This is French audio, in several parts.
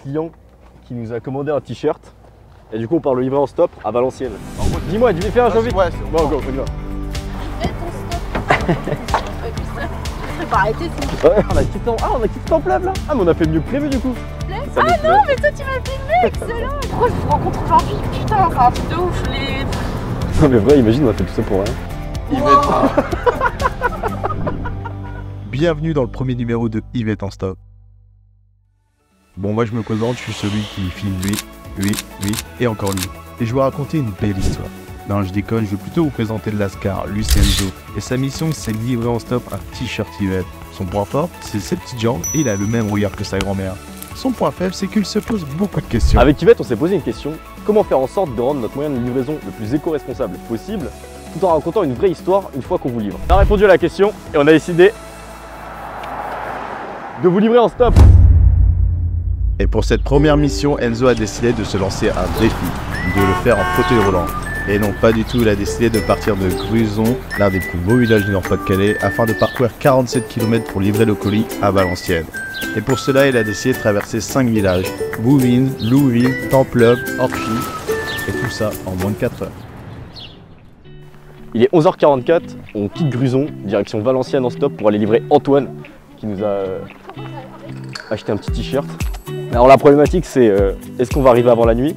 client qui nous a commandé un t-shirt. Et du coup, on part le livrer en stop à Valenciennes. Dis-moi, tu veux faire un jeu vite? Ouais, c'est bon. Go, on y va. Fais ton stop. Je serais pas arrêté sinon. Ouais, on a quitté Templeuve là. Ah, mais on a fait mieux que prévu du coup. Ah non, mais toi tu m'as filmé, excellent. Pourquoi je vous rencontre aujourd'hui? Putain, c'est un truc de ouf. Non, mais vrai, imagine, on a fait tout ça pour rien. Bienvenue dans le premier numéro de Yvette en stop. Bon, moi je me présente, je suis celui qui filme lui et encore lui. Et je vais raconter une belle histoire. Non, je déconne, je vais plutôt vous présenter de Lascar, lui c'est Enzo. Et sa mission c'est de livrer en stop un t-shirt Yvette. Son point fort, c'est ses petites jambes et il a le même regard que sa grand-mère. Son point faible, c'est qu'il se pose beaucoup de questions. Avec Yvette, on s'est posé une question. Comment faire en sorte de rendre notre moyen de livraison le plus éco-responsable possible, tout en racontant une vraie histoire une fois qu'on vous livre? On a répondu à la question et on a décidé de vous livrer en stop. Et pour cette première mission, Enzo a décidé de se lancer un défi, de le faire en fauteuil roulant. Et non, pas du tout, il a décidé de partir de Gruson, l'un des plus beaux villages du Nord-Pas-de-Calais, afin de parcourir 47 km pour livrer le colis à Valenciennes. Et pour cela, il a décidé de traverser 5 villages, Bouvines, Louville, Templeuve, Orchy, et tout ça en moins de 4 heures. Il est 11h44, on quitte Gruson, direction Valenciennes en stop pour aller livrer Antoine, qui nous a acheté un petit t-shirt. Alors la problématique c'est, est-ce qu'on va arriver avant la nuit?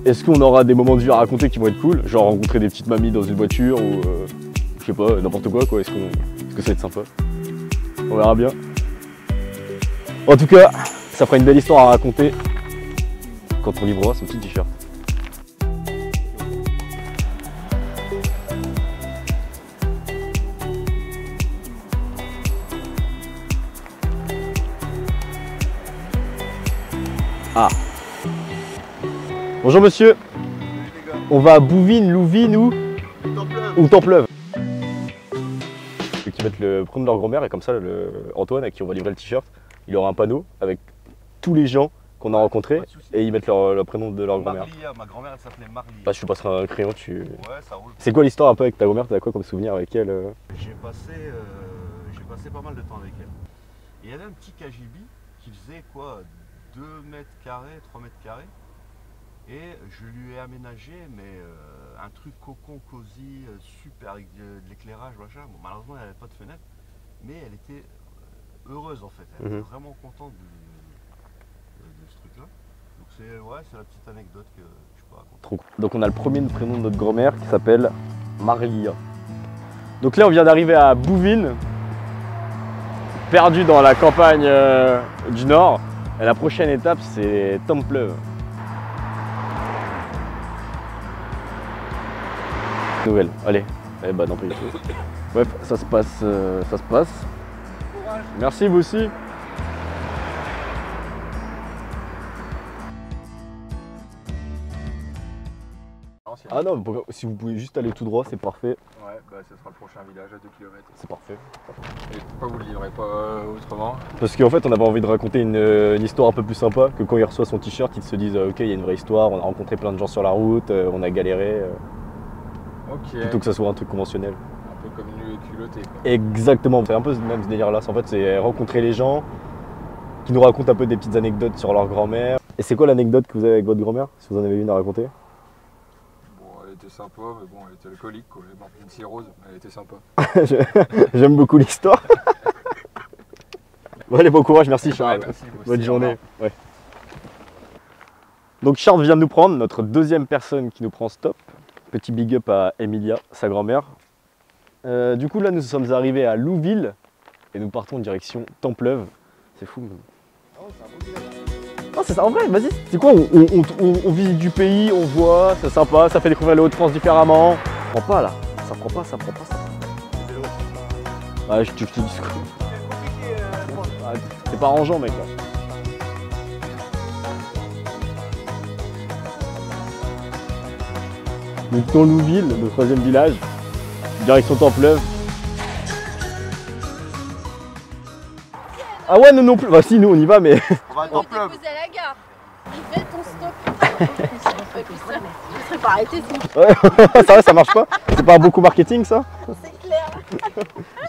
Est-ce qu'on aura des moments de vie à raconter qui vont être cool? Genre rencontrer des petites mamies dans une voiture ou je sais pas, n'importe quoi. Est-ce que ça va être sympa? On verra bien. En tout cas, ça fera une belle histoire à raconter quand on livrera son petit t-shirt. Ah. Bonjour monsieur. On va à Bouvines, Louvine ou Templeuve. Qui mettent le prénom de leur grand-mère et comme ça Antoine à qui on va livrer le t-shirt, il aura un panneau avec tous les gens qu'on a rencontrés et ils mettent le prénom de leur grand-mère. Ma grand-mère elle s'appelait Marlie. Bah, je te passerai un crayon, tu... Ouais, ça roule. C'est quoi l'histoire un peu avec ta grand-mère? T'as quoi comme souvenir avec elle? J'ai passé pas mal de temps avec elle. Et il y avait un petit KGB qui faisait quoi, 2 mètres carrés, 3 mètres carrés. Et je lui ai aménagé un truc cocon cosy, super avec de l'éclairage, machin. Bon, malheureusement elle n'avait pas de fenêtre, mais elle était heureuse en fait. Elle était vraiment contente de ce truc-là. Donc c'est la petite anecdote que je peux raconter. Trop cool. Donc on a le premier prénom de notre grand-mère qui s'appelle Marlia. Donc là on vient d'arriver à Bouvines, perdu dans la campagne du Nord. Et la prochaine étape c'est Templeuve. Nouvelle, allez, bah non pas du tout. Bref, ça se passe. Merci vous aussi. Ah non, si vous pouvez juste aller tout droit, c'est parfait. Ouais, bah ce sera le prochain village à 2 km. C'est parfait. Et pourquoi vous le livrez pas autrement? Parce qu'en fait, on avait envie de raconter une histoire un peu plus sympa, que quand il reçoit son t-shirt, il se dise ok, il y a une vraie histoire, on a rencontré plein de gens sur la route, on a galéré. Ok. Plutôt que ça soit un truc conventionnel. Un peu comme nu et culotté quoi. Exactement, c'est un peu même ce délire là. En fait, c'est rencontrer les gens qui nous racontent un peu des petites anecdotes sur leur grand-mère. Et c'est quoi l'anecdote que vous avez avec votre grand-mère, si vous en avez une à raconter? Bon, elle était sympa, mais bon, elle était alcoolique quoi. Elle est morte d'une cirrhose, mais elle était sympa. J'aime beaucoup l'histoire. Bon, allez, bon courage, merci Charles. Ouais, merci, bonne journée. Ouais. Donc Charles vient de nous prendre, notre deuxième personne qui nous prend stop. Petit big up à Emilia, sa grand-mère. Du coup là nous sommes arrivés à Louville et nous partons en direction Templeuve. C'est fou. Non c'est ça en vrai, vas-y. C'est quoi, on visite du pays, on voit, c'est sympa, ça fait découvrir les Hauts-de-France différemment. Ça prend pas là, ça prend pas. Ah je te dis ce que... T'es pas arrangeant mec là. Nous quittons Louville, le troisième village, direction Templeuve. Ah ouais, non plus. Bah si, nous on y va, mais... On va à On va Templeuve. déposer à la gare. Il fait ton stop. Je serais pas arrêté sinon. Ouais, ça va, ça marche pas? C'est pas un bon coup marketing ça? C'est clair.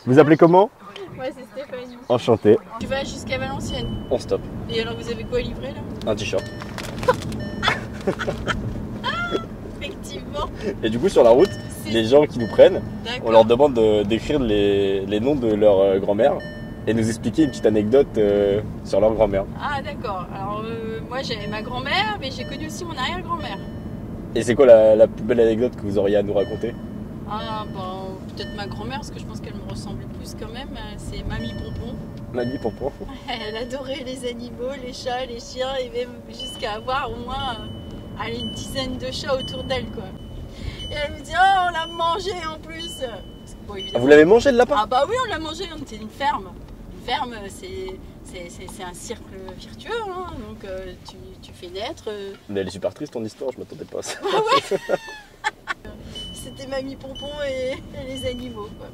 Vous appelez comment? Ouais, c'est Stéphanie. Enchanté. Tu vas jusqu'à Valenciennes. On stop. Et alors vous avez quoi à livrer là? Un t-shirt. Effectivement. Et du coup sur la route, les gens qui nous prennent, on leur D'accord. demande d'écrire les noms de leur grand-mère et nous expliquer une petite anecdote sur leur grand-mère. Ah d'accord. Alors moi j'avais ma grand-mère, mais j'ai connu aussi mon arrière-grand-mère. Et c'est quoi la plus belle anecdote que vous auriez à nous raconter? Ah bon, peut-être ma grand-mère, parce que je pense qu'elle me ressemble plus quand même. C'est Mamie Pompon. Mamie Pompon. Elle adorait les animaux, les chats, les chiens, et même jusqu'à avoir au moins allez, une dizaine de chats autour d'elle quoi. Et elle me dit oh on l'a mangé en plus. Parce que, bon, évidemment, Vous l'avez mangé le lapin? ah bah oui on l'a mangé, on était une ferme. Une ferme c'est un cercle virtueux, hein. Donc tu fais naître. Mais elle est super triste ton histoire, je m'attendais pas à ça. C'était Mamie Pompon et les animaux quoi.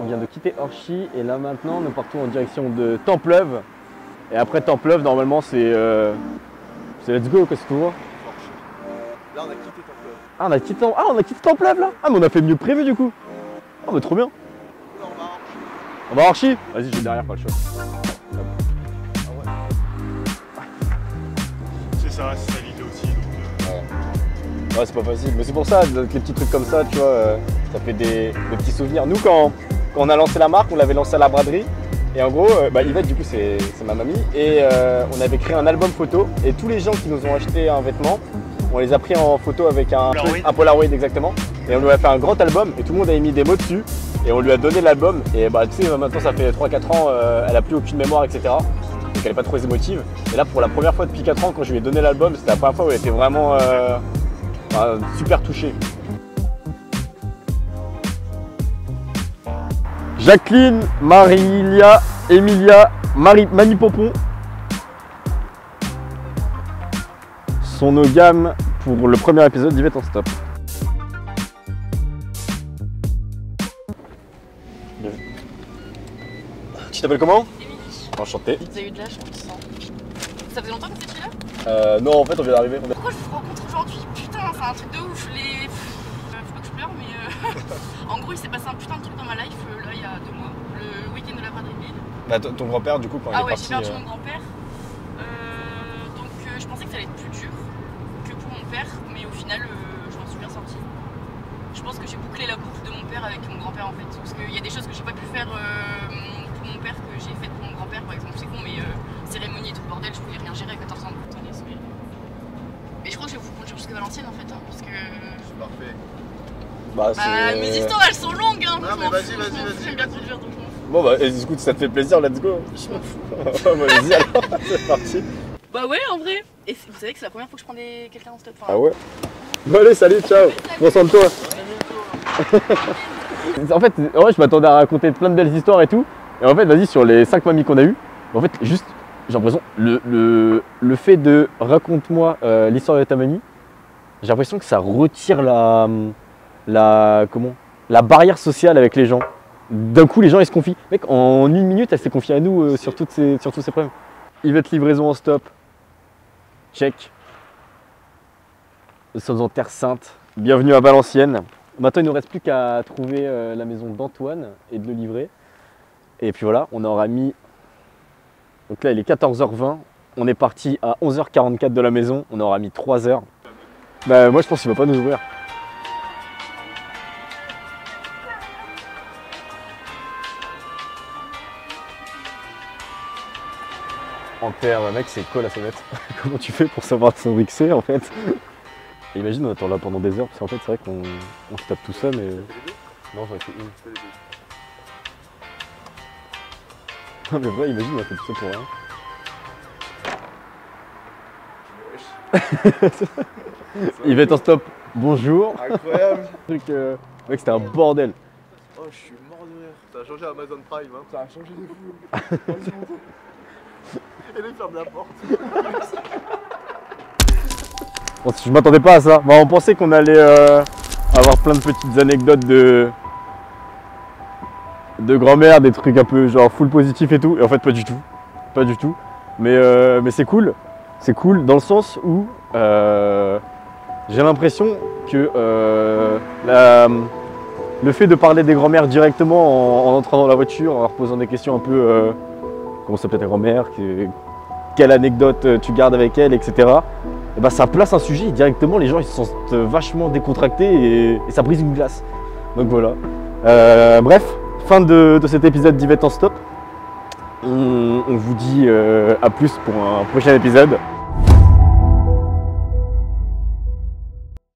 On vient de quitter Orchy et là maintenant nous partons en direction de Templeuve. Et après Templeuve normalement c'est let's go que c'est tout droit. Là on a quitté Templeuve. Ah on a quitté Templeuve là. Ah mais on a fait mieux que prévu du coup. Ah mais trop bien. Là on va à Orchy. On va à Orchy. Vas-y je vais derrière, pas le choix. C'est ça, c'est sa vidéo aussi donc. Ouais c'est pas facile, mais c'est pour ça, avec les petits trucs comme ça, tu vois, ça fait des petits souvenirs. Nous quand on a lancé la marque, on l'avait lancé à la braderie. Et en gros, Yvette du coup c'est ma mamie. Et on avait créé un album photo. Et tous les gens qui nous ont acheté un vêtement, on les a pris en photo avec un Polaroid exactement. Et on lui a fait un grand album et tout le monde avait mis des mots dessus. Et on lui a donné l'album. Et tu sais, maintenant ça fait 3-4 ans, elle a plus aucune mémoire, etc. Donc elle est pas trop émotive. Et là pour la première fois depuis 4 ans, quand je lui ai donné l'album, c'était la première fois où elle était vraiment super touchée. Jacqueline, Marilia, Emilia, Mamie Pompon sont nos gammes pour le premier épisode d'Yvette en stop. Tu t'appelles comment? Émilie, Enchanté. vous avez eu de la chance. Ça faisait longtemps que vous étiez là? Non en fait on vient d'arriver. Pourquoi je vous rencontre aujourd'hui? Putain, c'est un truc de ouf. Faut pas que je pleure, mais en gros, il s'est passé un putain de truc dans ma life là il y a 2 mois, le week-end de la braderie de Lille. Bah, ton grand-père du coup quand il est Ah ouais, parti. j'ai perdu mon grand-père. Donc je pensais que ça allait être plus dur que pour mon père, mais au final, je m'en suis bien sortie. Je pense que j'ai bouclé la boucle de mon père avec mon grand-père en fait. Parce qu'il y a des choses que j'ai pas pu faire pour mon père que j'ai fait pour mon grand-père, par exemple. C'est con, mais cérémonie et tout le bordel, je pouvais rien gérer à 14 ans. Mais je crois que je vais vous conduire jusqu'à Valenciennes en fait, hein, parce que. C'est parfait. Bah, Mes histoires elles sont longues, hein. Non, mais vas-y, vas-y. J'aime bien conduire donc je m'en fous. Bon bah écoute, ça te fait plaisir, let's go. Je m'en fous. Bah, vas-y alors, c'est parti. Bah ouais, en vrai. Et vous savez que c'est la première fois que je prends quelqu'un en stop. Enfin, Ah ouais. Bon allez, salut, ciao. Prends soin de toi. En fait, je m'attendais à raconter plein de belles histoires et tout. Et en fait, vas-y, sur les 5 mamies qu'on a eues, en fait, juste, j'ai l'impression, le fait de raconte-moi l'histoire de ta mamie, j'ai l'impression que ça retire la barrière sociale avec les gens. D'un coup, les gens ils se confient. Mec, en 1 minute, elle s'est confiée à nous sur tous ces problèmes. Yvette livraison en stop. Check. Nous sommes en Terre Sainte. Bienvenue à Valenciennes. Maintenant, il ne nous reste plus qu'à trouver la maison d'Antoine et de le livrer. Et puis voilà, on aura mis. Donc là, il est 14h20. On est parti à 11h44 de la maison. On aura mis 3 heures. Bah, moi, je pense qu'il ne va pas nous ouvrir. En terre, mec, c'est quoi la sonnette? Comment tu fais pour savoir son que c'est en fait? Et imagine, on attend là pendant des heures, parce qu'en fait, c'est vrai qu'on se tape tout ça, mais. Non, j'en ai fait une. Non, mais vrai, imagine, on a fait tout ça pour rien. Yvette en stop, bonjour. Incroyable. Mec, c'était un bordel. Oh, je suis mort de rire. Ça a changé Amazon Prime, hein. Ça a changé de fou. Et là, il ferme la porte. Bon, je m'attendais pas à ça. Bah, on pensait qu'on allait avoir plein de petites anecdotes de grand-mère, des trucs un peu genre full positif et tout. Et en fait, pas du tout. Pas du tout. Mais c'est cool. C'est cool dans le sens où j'ai l'impression que le fait de parler des grand-mères directement en entrant dans la voiture, en leur posant des questions un comment s'appelle ta grand-mère, quelle anecdote tu gardes avec elle, etc. Et bah, ça place un sujet et directement les gens ils se sentent vachement décontractés et ça brise une glace. Donc voilà. Bref, fin de cet épisode d'Yvette en stop. On vous dit à plus pour un prochain épisode.